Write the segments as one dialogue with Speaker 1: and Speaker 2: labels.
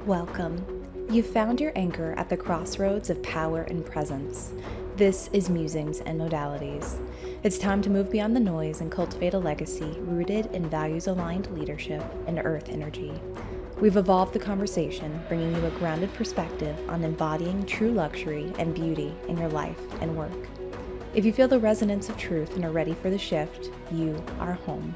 Speaker 1: Welcome. You've found your anchor at the crossroads of power and presence. This is Musings and Modalities. It's time to move beyond the noise and cultivate a legacy rooted in values aligned leadership and earth energy. We've evolved the conversation, bringing you a grounded perspective on embodying true luxury and beauty in your life and work. If you feel the resonance of truth and are ready for the shift, you are home.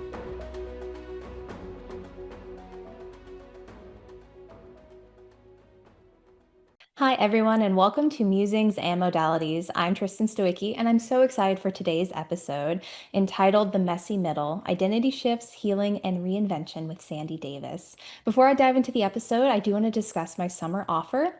Speaker 1: Hi, everyone, and welcome to Musings and Modalities. I'm Tristen Stawicki, and I'm so excited for today's episode entitled The Messy Middle: Identity Shifts, Healing, and Reinvention with Sandy Davis. Before I dive into the episode, I do want to discuss my summer offer.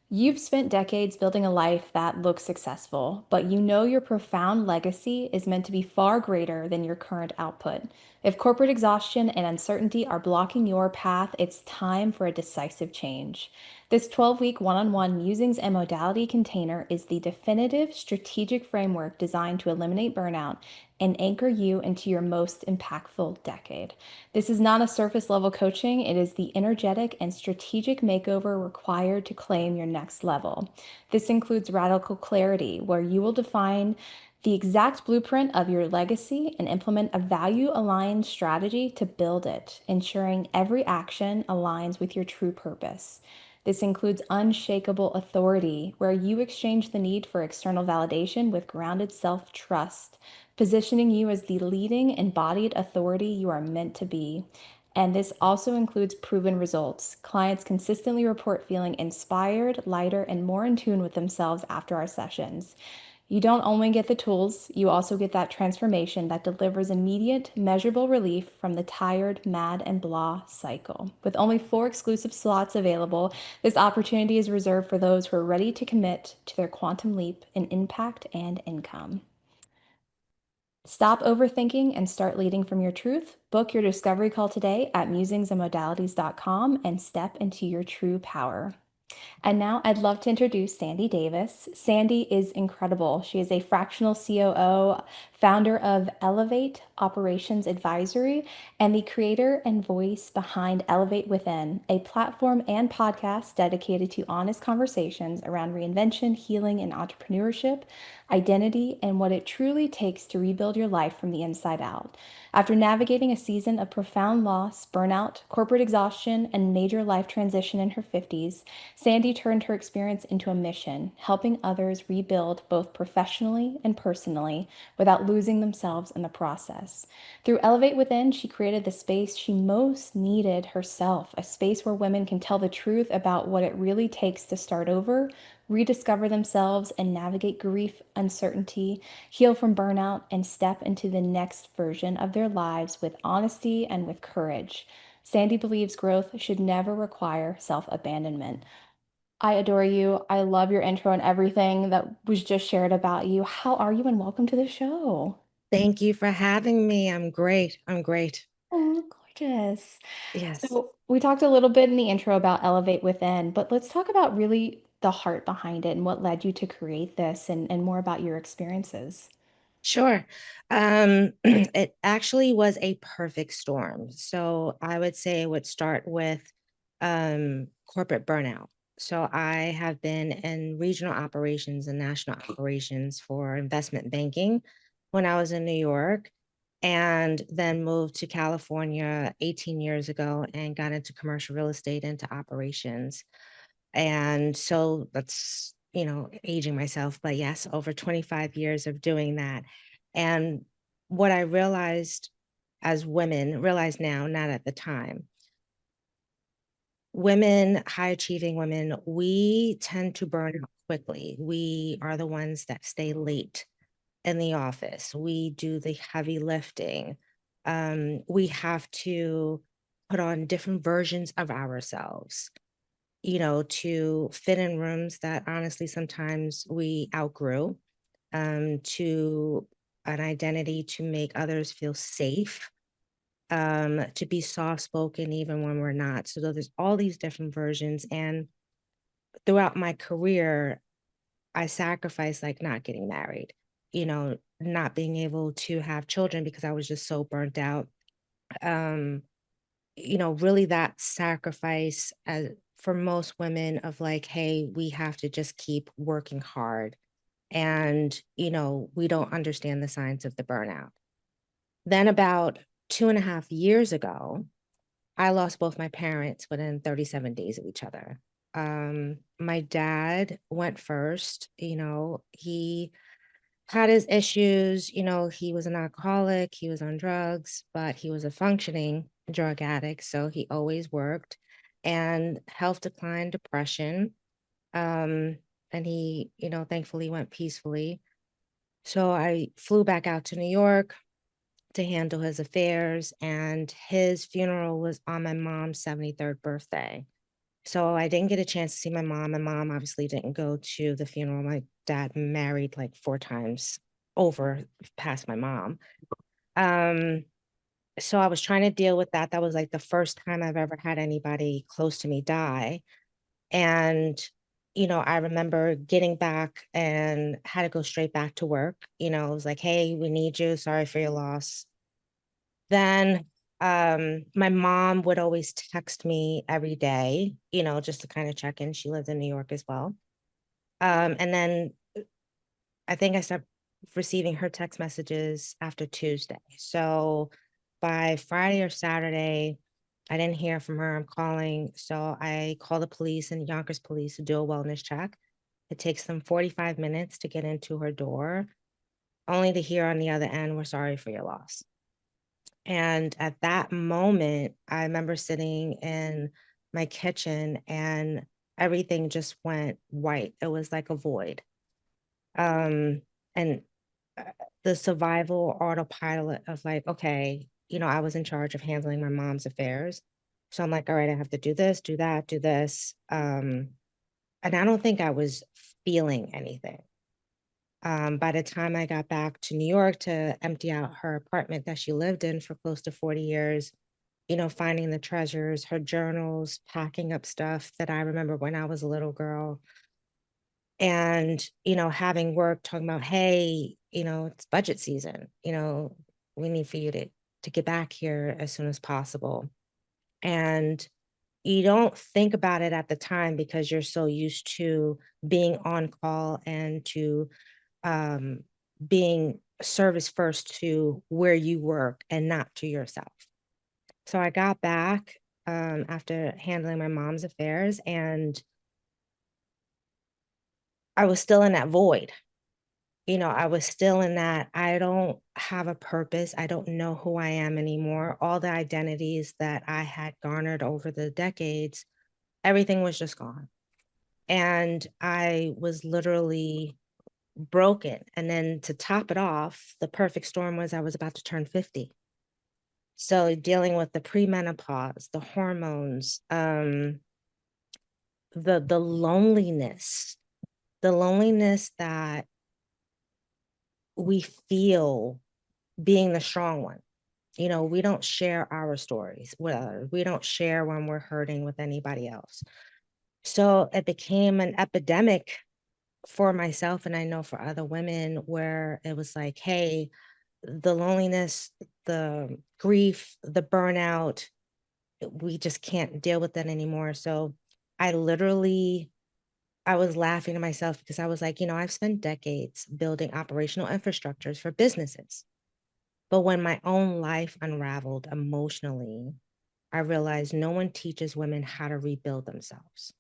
Speaker 1: You've spent decades building a life that looks successful, but you know your profound legacy is meant to be far greater than your current output. If corporate exhaustion and uncertainty are blocking your path, it's time for a decisive change. This 12-week one-on-one Musings and Modality container is the definitive strategic framework designed to eliminate burnout and anchor you into your most impactful decade. This is not a surface level coaching, it is the energetic and strategic makeover required to claim your next level. This includes radical clarity, where you will define the exact blueprint of your legacy and implement a value aligned strategy to build it, ensuring every action aligns with your true purpose. This includes unshakable authority, where you exchange the need for external validation with grounded self trust, positioning you as the leading embodied authority you are meant to be. And this also includes proven results. Clients consistently report feeling inspired, lighter, and more in tune with themselves after our sessions. You don't only get the tools, you also get that transformation that delivers immediate, measurable relief from the tired, mad, and blah cycle. With only 4 exclusive slots available, this opportunity is reserved for those who are ready to commit to their quantum leap in impact and income. Stop overthinking and start leading from your truth. Book your discovery call today at musingsandmodalities.com and step into your true power. And now I'd love to introduce Sandy Davis. Sandy is incredible. She is a fractional COO, founder of Elevate Operations Advisory, and the creator and voice behind Elevate Within, a platform and podcast dedicated to honest conversations around reinvention, healing, and entrepreneurship, identity, and what it truly takes to rebuild your life from the inside out. After navigating a season of profound loss, burnout, corporate exhaustion, and major life transition in her 50s, Sandy turned her experience into a mission, helping others rebuild both professionally and personally without losing themselves in the process. Through Elevate Within, she created the space she most needed herself, a space where women can tell the truth about what it really takes to start over, rediscover themselves, and navigate grief, uncertainty, heal from burnout, and step into the next version of their lives with honesty and with courage. Sandy believes growth should never require self-abandonment. I adore you. I love your intro and everything that was just shared about you. How are you? And welcome to the show.
Speaker 2: Thank you for having me. I'm great. I'm great.
Speaker 1: Oh, gorgeous.
Speaker 2: Yes.
Speaker 1: So, we talked a little bit in the intro about Elevate Within, but let's talk about really the heart behind it and what led you to create this and more about your experiences.
Speaker 2: Sure. It actually was a perfect storm. So I would say it would start with corporate burnout. So I have been in regional operations and national operations for investment banking when I was in New York, and then moved to California 18 years ago and got into commercial real estate into operations. And so that's, aging myself, but yes, over 25 years of doing that. And what I realized as women, realize now, not at the time, women, high achieving women, we tend to burn out quickly. We are the ones that stay late in the office. We do the heavy lifting. We have to put on different versions of ourselves, to fit in rooms that honestly sometimes we outgrew, to an identity to make others feel safe, to be soft spoken even when we're not. So there's all these different versions. And throughout my career, I sacrificed like not getting married, not being able to have children because I was just so burnt out. Um, really that sacrifice for most women of like, hey, we have to just keep working hard. And, we don't understand the signs of the burnout. Then about 2.5 years ago, I lost both my parents within 37 days of each other. My dad went first. He had his issues. He was an alcoholic, he was on drugs, but he was a functioning drug addict. So he always worked, and health decline, depression. Um, and he, thankfully went peacefully. So I flew back out to New York to handle his affairs, and his funeral was on my mom's 73rd birthday. So I didn't get a chance to see my mom. My mom obviously didn't go to the funeral. My dad married like 4 times over past my mom. Um, so I was trying to deal with that. That was like the first time I've ever had anybody close to me die. And, I remember getting back and had to go straight back to work. It was like, hey, we need you. Sorry for your loss. Then my mom would always text me every day, just to kind of check in. She lives in New York as well. And then I think I stopped receiving her text messages after Tuesday. So by Friday or Saturday, I didn't hear from her. I'm calling. So I called the police and Yonkers police to do a wellness check. It takes them 45 minutes to get into her door, only to hear on the other end, we're sorry for your loss. And at that moment, I remember sitting in my kitchen and everything just went white. It was like a void. And uh, the survival autopilot of like, okay, I was in charge of handling my mom's affairs. So I'm like, all right, I have to do this, do that, do this. And I don't think I was feeling anything. By the time I got back to New York to empty out her apartment that she lived in for close to 40 years, finding the treasures, her journals, packing up stuff that I remember when I was a little girl. And, having work talking about, hey, it's budget season, we need for you to get back here as soon as possible. And you don't think about it at the time because you're so used to being on call and to um, being service first to where you work and not to yourself. So I got back after handling my mom's affairs, and I was still in that void. I was still in that I don't have a purpose. I don't know who I am anymore. All the identities that I had garnered over the decades, everything was just gone. And I was literally broken. And then to top it off, the perfect storm was I was about to turn 50. So dealing with the premenopause, the hormones, the the loneliness that we feel being the strong one. We don't share our stories with others. We don't share when we're hurting with anybody else. So it became an epidemic for myself, and I know for other women, where it was like, hey, the loneliness, the grief, the burnout, we just can't deal with that anymore. So I literally, I was laughing to myself because I was like, I've spent decades building operational infrastructures for businesses. But when my own life unraveled emotionally, I realized no one teaches women how to rebuild themselves.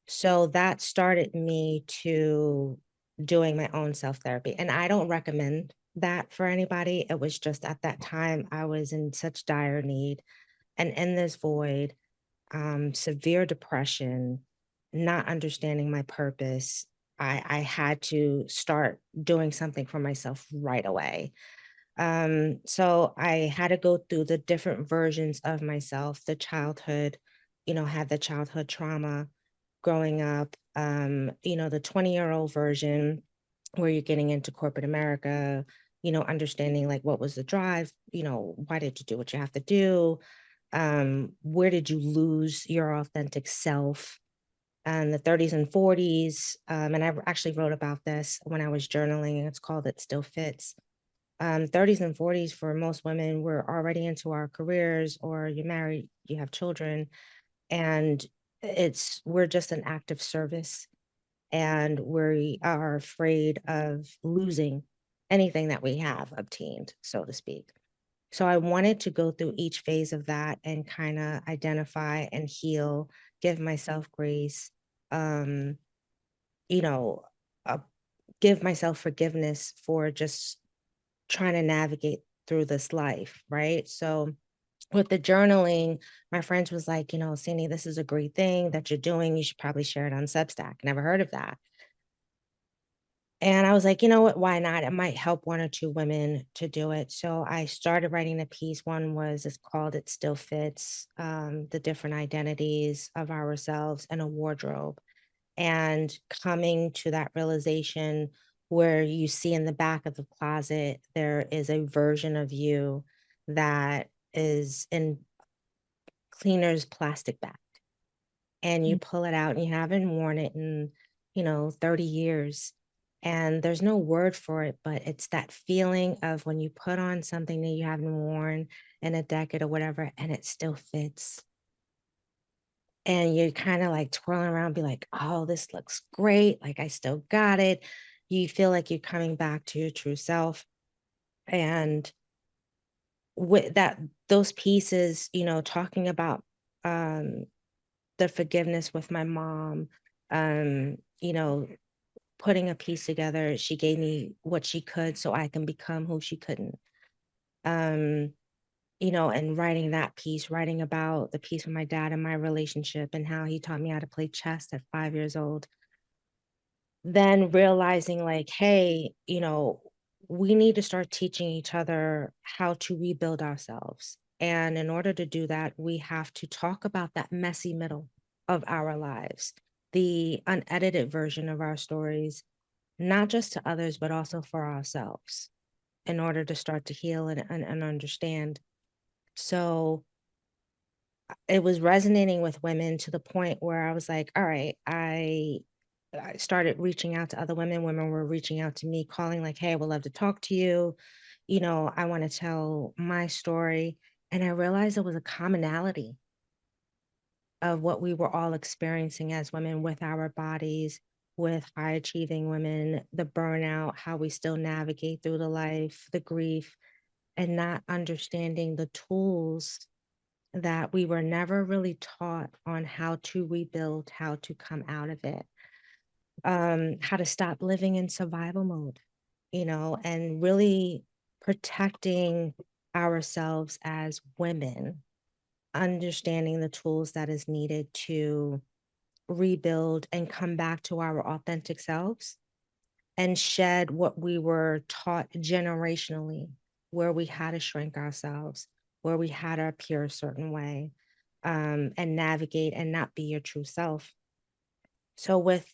Speaker 2: So that started me to doing my own self therapy. And I don't recommend that for anybody. It was just at that time I was in such dire need and in this void, severe depression, not understanding my purpose. I had to start doing something for myself right away. So I had to go through the different versions of myself, the childhood, had the childhood trauma growing up, the 20-year-old version where you're getting into corporate America, understanding like what was the drive, why did you do what you have to do? Where did you lose your authentic self? And the 30s and 40s. And I actually wrote about this when I was journaling. It's called It Still Fits. 30s and 40s for most women, we're already into our careers, or you're married, you have children, and we're just an act of service, and we are afraid of losing anything that we have obtained, so to speak. So I wanted to go through each phase of that and kind of identify and heal, give myself grace, um, you know, uh, give myself forgiveness for just trying to navigate through this life, right? So with the journaling, my friends was like, Cindy, this is a great thing that you're doing. You should probably share it on Substack. Never heard of that. And I was like, you know what? Why not? It might help one or two women to do it. So I started writing a piece. It's called It Still Fits, the different identities of ourselves in a wardrobe. And coming to that realization where you see in the back of the closet, there is a version of you that is in cleaner's plastic bag, and you pull it out and you haven't worn it in, 30 years. And there's no word for it, but it's that feeling of when you put on something that you haven't worn in a decade or whatever, and it still fits. And you're kind of like twirling around, be like, oh, this looks great. Like I still got it. You feel like you're coming back to your true self. And with that, those pieces, talking about um the forgiveness with my mom, um, you know, putting a piece together. She gave me what she could so I can become who she couldn't. Um, and writing that piece, writing about the piece with my dad and my relationship and how he taught me how to play chess at 5 years old. Then realizing, like, hey, we need to start teaching each other how to rebuild ourselves. And in order to do that, we have to talk about that messy middle of our lives, the unedited version of our stories, not just to others, but also for ourselves, in order to start to heal and understand. So it was resonating with women to the point where I was like, all right, I started reaching out to other women. Women were reaching out to me, calling like, hey, I would love to talk to you. I want to tell my story. And I realized there was a commonality of what we were all experiencing as women with our bodies, with high achieving women, the burnout, how we still navigate through the life, the grief, and not understanding the tools that we were never really taught on how to rebuild, how to come out of it, how to stop living in survival mode, and really protecting ourselves as women, understanding the tools that is needed to rebuild and come back to our authentic selves and shed what we were taught generationally, where we had to shrink ourselves, where we had to appear a certain way, and navigate and not be your true self. So, with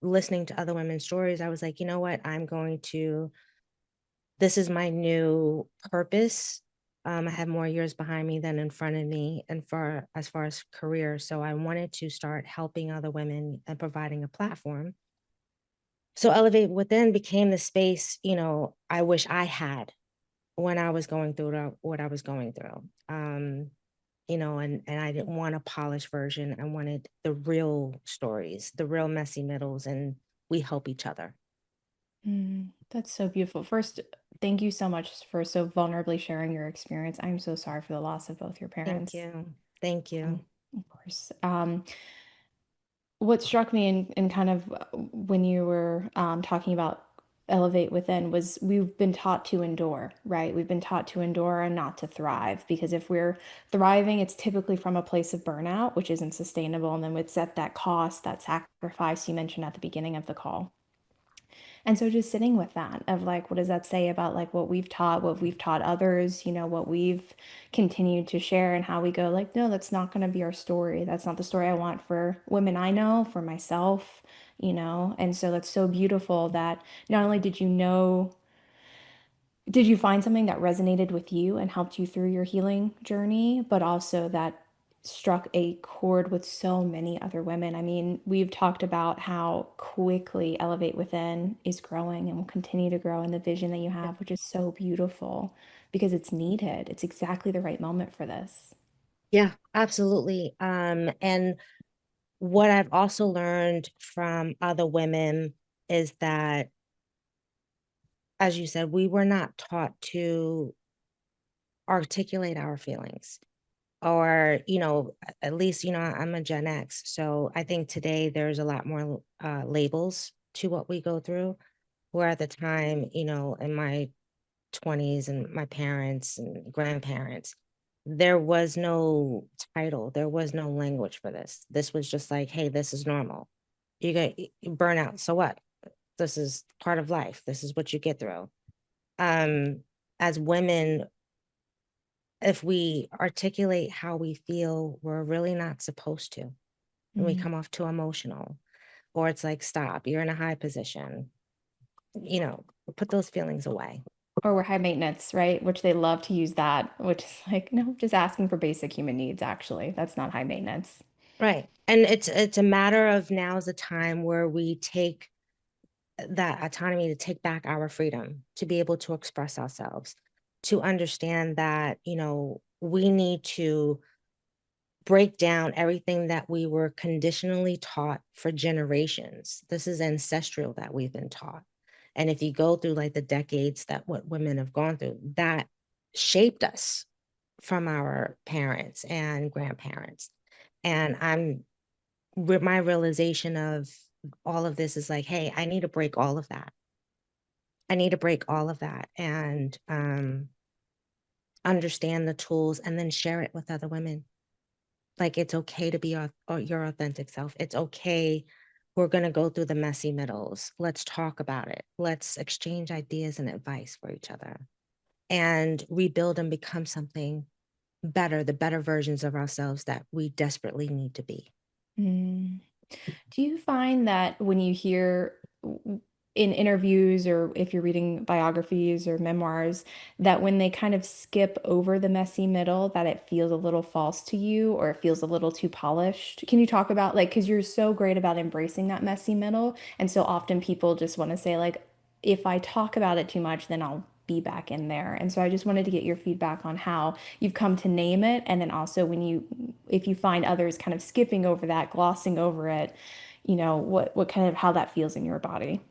Speaker 2: listening to other women's stories, I was like, you know what? This is my new purpose. I have more years behind me than in front of me, and as far as career. So I wanted to start helping other women and providing a platform. So Elevate Within became the space, I wish I had when I was going through what I was going through. And I didn't want a polished version. I wanted the real stories, the real messy middles, and we help each other.
Speaker 1: That's so beautiful. First, thank you so much for so vulnerably sharing your experience. I'm so sorry for the loss of both your
Speaker 2: Thank
Speaker 1: parents.
Speaker 2: you. Thank you.
Speaker 1: Of course. What struck me in kind of when you were talking about elevate within was we've been taught to endure, right? We've been taught to endure and not to thrive because if we're thriving, it's typically from a place of burnout, which isn't sustainable. And then it's at that cost, that sacrifice you mentioned at the beginning of the call. And so just sitting with that of like, what does that say about like what we've taught others, what we've continued to share and how we go like, no, that's not going to be our story. That's not the story I want for women I know, for myself. And so that's so beautiful that not only did you find something that resonated with you and helped you through your healing journey, but also that struck a chord with so many other women. I mean, we've talked about how quickly Elevate Within is growing and will continue to grow in the vision that you have, which is so beautiful because it's needed. It's exactly the right moment for this.
Speaker 2: Yeah, absolutely. And what I've also learned from other women is that, as you said, we were not taught to articulate our feelings. Or, at least, I'm a Gen X. So I think today there's a lot more labels to what we go through. Where at the time, in my 20s and my parents and grandparents, there was no title, there was no language for this. This was just like, hey, this is normal. You get burnout. So what? This is part of life. This is what you get through. Um, as women, if we articulate how we feel, we're really not supposed to. And we
Speaker 1: Mm.
Speaker 2: come off too emotional, or it's like, stop, you're in a high position, you know, put those feelings away.
Speaker 1: Or we're high maintenance, right? Which they love to use that, which is like, no, just asking for basic human needs, actually. That's not high maintenance.
Speaker 2: Right. And it's a matter of now's the time where we take that autonomy to take back our freedom, to be able to express ourselves, to understand that, we need to break down everything that we were conditionally taught for generations. This is ancestral that we've been taught. And if you go through like the decades that what women have gone through, that shaped us from our parents and grandparents. And my realization of all of this is like, hey, I need to break all of that. I need to break all of that and understand the tools and then share it with other women. Like it's okay to be your authentic self. It's okay. We're going to go through the messy middles. Let's talk about it. Let's exchange ideas and advice for each other and rebuild and become something better, the better versions of ourselves that we desperately need to be.
Speaker 1: Mm. Do you find that when you hear in interviews or if you're reading biographies or memoirs, that when they kind of skip over the messy middle, that it feels a little false to you or it feels a little too polished? Can you talk about like, because you're so great about embracing that messy middle, and so often people just want to say, like, if I talk about it too much, then I'll be back in there. And so I just wanted to get your feedback on how you've come to name it, and then also if you find others kind of skipping over that, glossing over it, what kind of how that feels in your body.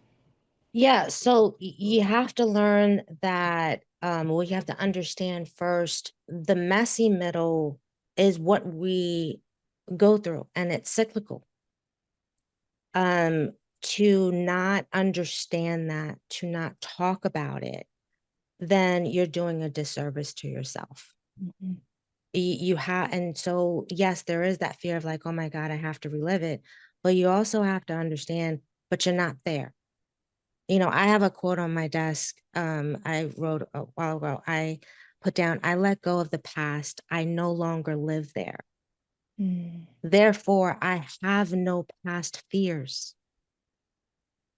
Speaker 2: Yeah, so you have to learn that, well, you have to understand first the messy middle is what we go through and it's cyclical. Um, to not understand that, to not talk about it, then you're doing a disservice to yourself.
Speaker 1: Mhm.
Speaker 2: You have, and so yes, there is that fear of like, oh my God, I have to relive it. But you also have to understand, but you're not there. I have a quote on my desk. I wrote a while ago. I put down, I let go of the past. I no longer live there.
Speaker 1: Mm,
Speaker 2: Therefore, I have no past fears.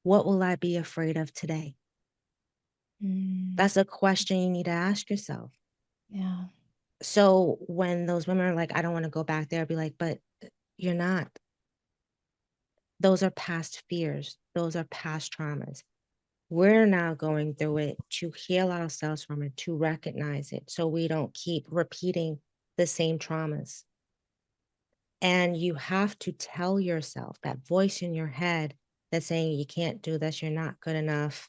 Speaker 2: What will I be afraid of today?
Speaker 1: mm,
Speaker 2: That's a question you need to ask yourself.
Speaker 1: yeah.
Speaker 2: So when those women are like, I don't want to go back there, I'll be like, but you're not. Those are past fears. Those are past traumas. We're now going through it to heal ourselves from it, to recognize it so we don't keep repeating the same traumas. And you have to tell yourself that voice in your head that's saying you can't do this, you're not good enough,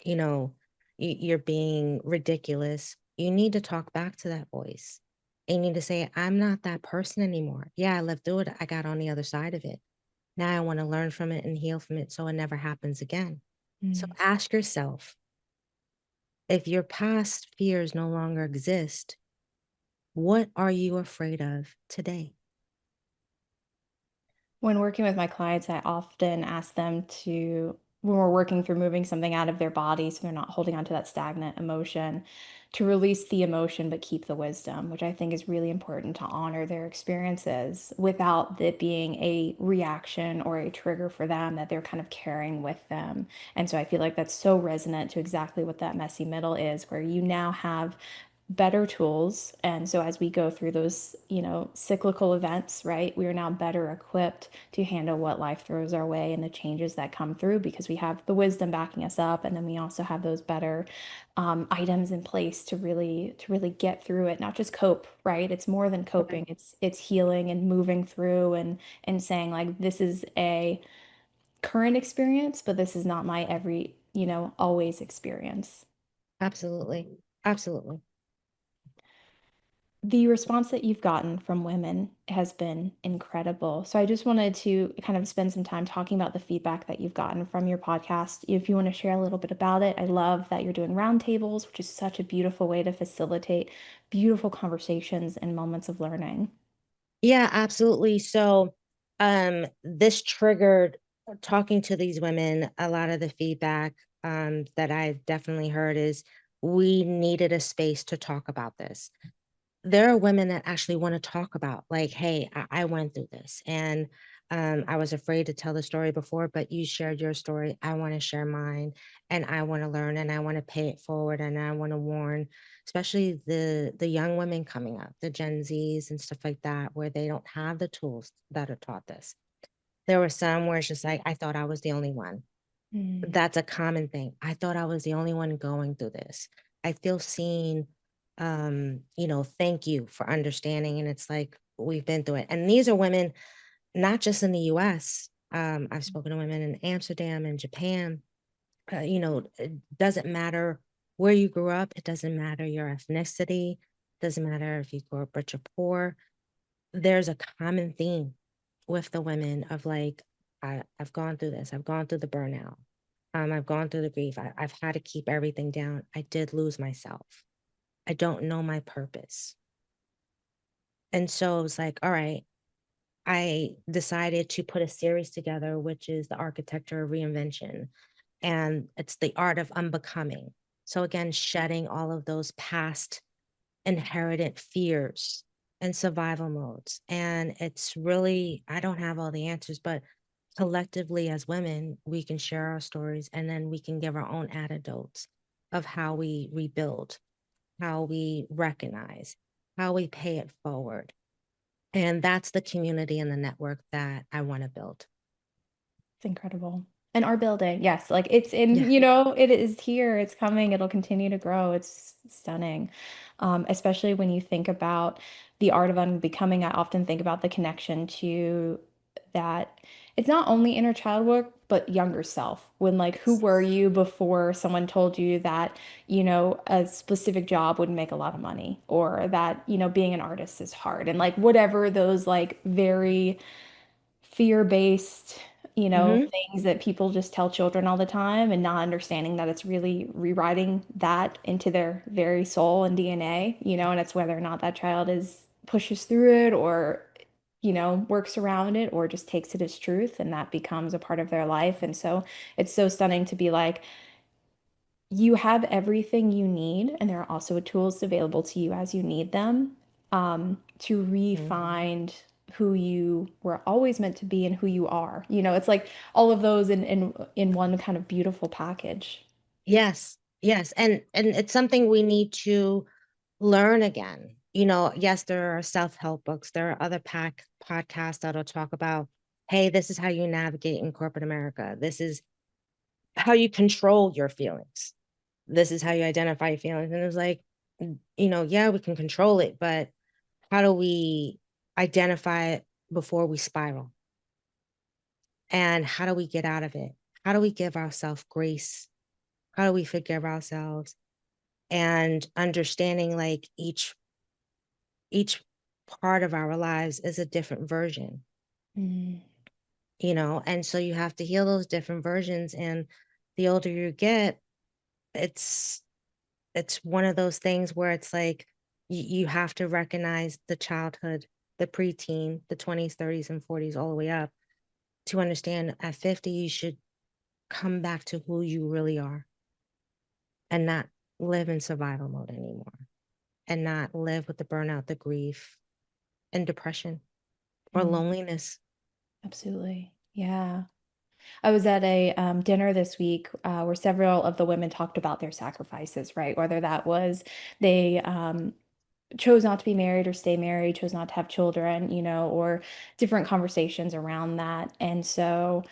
Speaker 2: you know, you're being ridiculous. You need to talk back to that voice. And you need to say, I'm not that person anymore. Yeah, I lived through it. I got on the other side of it. Now I want to learn from it and heal from it so it never happens again. So
Speaker 1: Mm.
Speaker 2: ask yourself, if your past fears no longer exist, what are you afraid of today?
Speaker 1: When working with my clients, I often ask them when we're working through moving something out of their body, so they're not holding on to that stagnant emotion, to release the emotion but keep the wisdom, which I think is really important to honor their experiences without it being a reaction or a trigger for them that they're kind of carrying with them. And so I feel like that's so resonant to exactly what that messy middle is, where you now have better tools. And so as we go through those, cyclical events, right, we are now better equipped to handle what life throws our way and the changes that come through because we have the wisdom backing us up. And then we also have those better items in place to really get through it, not just cope, right? It's more than coping. It's healing and moving through and saying like this is a current experience, but this is not my every, always experience.
Speaker 2: Absolutely. Absolutely.
Speaker 1: The response that you've gotten from women has been incredible. So I just wanted to kind of spend some time talking about the feedback that you've gotten from your podcast. If you want to share a little bit about it, I love that you're doing roundtables, which is such a beautiful way to facilitate beautiful conversations and moments of learning.
Speaker 2: Yeah, absolutely. So, this triggered talking to these women. A lot of the feedback that I've definitely heard is we needed a space to talk about this. There are women that actually want to talk about, like, hey, I went through this and I was afraid to tell the story before, but you shared your story. I want to share mine and I want to learn and I want to pay it forward and I want to warn, especially the young women coming up, the Gen Zs and stuff like that, where they don't have the tools that are taught this. There were some where it's just like, I thought I was the only one.
Speaker 1: Mm,
Speaker 2: That's a common thing. I thought I was the only one going through this. I feel seen. Thank you for understanding. And it's like, we've been through it. And these are women, not just in the US. I've spoken to women in Amsterdam and Japan. It doesn't matter where you grew up, it doesn't matter your ethnicity, doesn't matter if you grew up rich or poor. There's a common theme with the women of like, I've gone through this, I've gone through the burnout. I've gone through the grief. I've had to keep everything down. I did lose myself. I don't know my purpose. And so it was like, all right, I decided to put a series together, which is the architecture of reinvention. And it's the art of unbecoming. So again, shedding all of those past inherited fears and survival modes. And it's really, I don't have all the answers, but collectively as women, we can share our stories and then we can give our own antidotes of how we rebuild, how we recognize, how we pay it forward. And that's the community and the network that I want to build.
Speaker 1: it's incredible. And our building, yes, like it's
Speaker 2: Yeah.
Speaker 1: in, it is here, it's coming, it'll continue to grow. It's stunning. Especially when you think about the art of unbecoming, I often think about the connection to that. It's not only inner child work, but younger self. When like, who were you before someone told you that, a specific job would make a lot of money or that, being an artist is hard and like whatever those like very fear-based,
Speaker 2: Mm-hmm.
Speaker 1: things that people just tell children all the time and not understanding that it's really rewriting that into their very soul and DNA, and it's whether or not that child is pushes through it or, works around it or just takes it as truth and that becomes a part of their life. And so it's so stunning to be like, you have everything you need, and there are also tools available to you as you need them, to re-find who you were always meant to be and who you are. It's like all of those in one kind of beautiful package.
Speaker 2: Yes, yes, and it's something we need to learn again. Yes, there are self-help books. There are other podcasts that'll talk about, hey, this is how you navigate in corporate America. This is how you control your feelings. This is how you identify your feelings. And it's like, yeah, we can control it, but how do we identify it before we spiral? And how do we get out of it? How do we give ourselves grace? How do we forgive ourselves? And understanding like each part of our lives is a different version,
Speaker 1: Mm,
Speaker 2: and so you have to heal those different versions. And the older you get, it's it's one of those things where it's like you have to recognize the childhood, the preteen, the 20s, 30s, and 40s, all the way up to understand at 50 you should come back to who you really are and not live in survival mode anymore and not live with the burnout, the grief, and depression or
Speaker 1: mm,
Speaker 2: loneliness.
Speaker 1: absolutely. Yeah. I was at a dinner this week where several of the women talked about their sacrifices, right? Whether that was they chose not to be married or stay married, chose not to have children, or different conversations around that. And so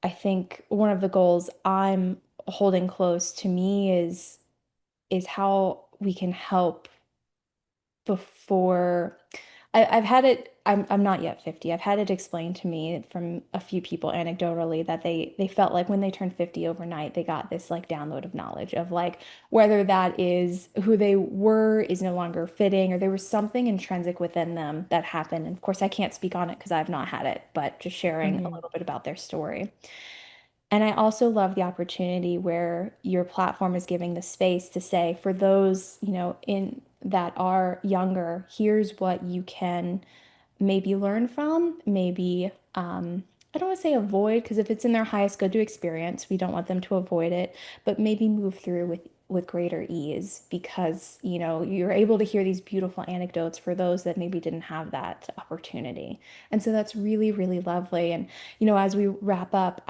Speaker 1: I think one of the goals I'm holding close to me is how we can help before I've had it. I'm not yet 50. I've had it explained to me from a few people anecdotally that they felt like when they turned 50 overnight, they got this like download of knowledge of like whether that is who they were is no longer fitting or there was something intrinsic within them that happened. And of course, I can't speak on it because I've not had it, but just sharing a
Speaker 2: Mhm.
Speaker 1: little bit about their story. And I also love the opportunity where your platform is giving the space to say, for those, in that are younger, here's what you can maybe learn from, maybe I don't want to say avoid, because if it's in their highest good to experience, we don't want them to avoid it, but maybe move through with greater ease because, you're able to hear these beautiful anecdotes for those that maybe didn't have that opportunity. And so that's really, really lovely. And, as we wrap up,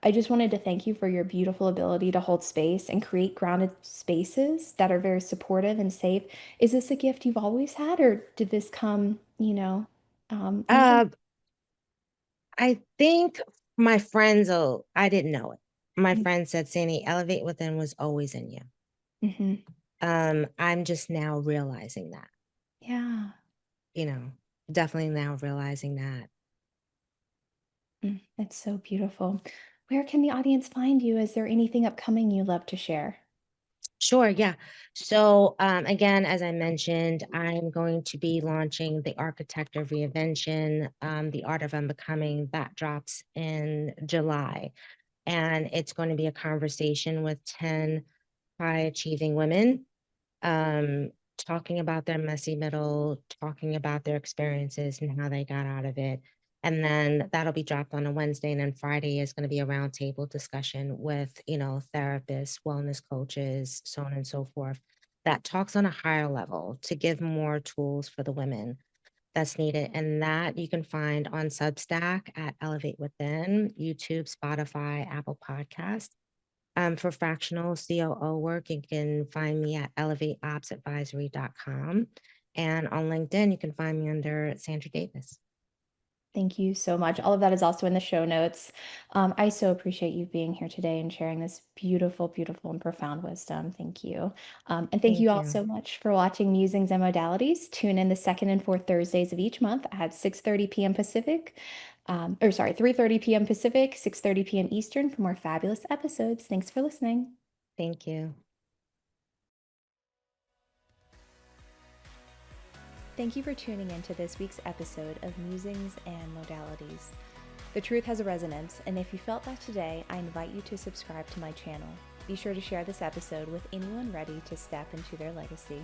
Speaker 1: I just wanted to thank you for your beautiful ability to hold space and create grounded spaces that are very supportive and safe. Is this a gift you've always had, or did this come, later?
Speaker 2: Uh, I think my friends, oh, I didn't know it. My friend said, Sandy, elevate within was always in you.
Speaker 1: Mm-hmm.
Speaker 2: I'm just now realizing that,
Speaker 1: Yeah.
Speaker 2: you know, definitely now realizing that.
Speaker 1: It's so beautiful. Where can the audience find you? Is there anything upcoming you love to share?
Speaker 2: Sure, yeah. So, again, as I mentioned, I'm going to be launching the Architect of Reinvention, the Art of Unbecoming. That drops in July. And it's going to be a conversation with 10 high achieving women, um, talking about their messy middle, talking about their experiences and how they got out of it. And then that'll be dropped on a Wednesday. And then Friday is going to be a roundtable discussion with, therapists, wellness coaches, so on and so forth, that talks on a higher level to give more tools for the women that's needed. And that you can find on Substack at Elevate Within, YouTube, Spotify, Apple Podcasts. For fractional COO work, you can find me at elevateopsadvisory.com. And on LinkedIn, you can find me under Sandra Davis.
Speaker 1: Thank you so much. All of that is also in the show notes. I so appreciate you being here today and sharing this beautiful, beautiful, and profound wisdom. Thank you. And thank you
Speaker 2: Thank
Speaker 1: all
Speaker 2: you.
Speaker 1: so much for watching Musings and Modalities. Tune in the second and fourth Thursdays of each month at 6:30 p.m. Pacific, or sorry, 3:30 p.m. Pacific, 6:30 p.m. Eastern for more fabulous episodes. Thanks for listening.
Speaker 2: Thank you.
Speaker 1: Thank you for tuning in to this week's episode of Musings and Modalities. The truth has a resonance, and if you felt that today, I invite you to subscribe to my channel. Be sure to share this episode with anyone ready to step into their legacy.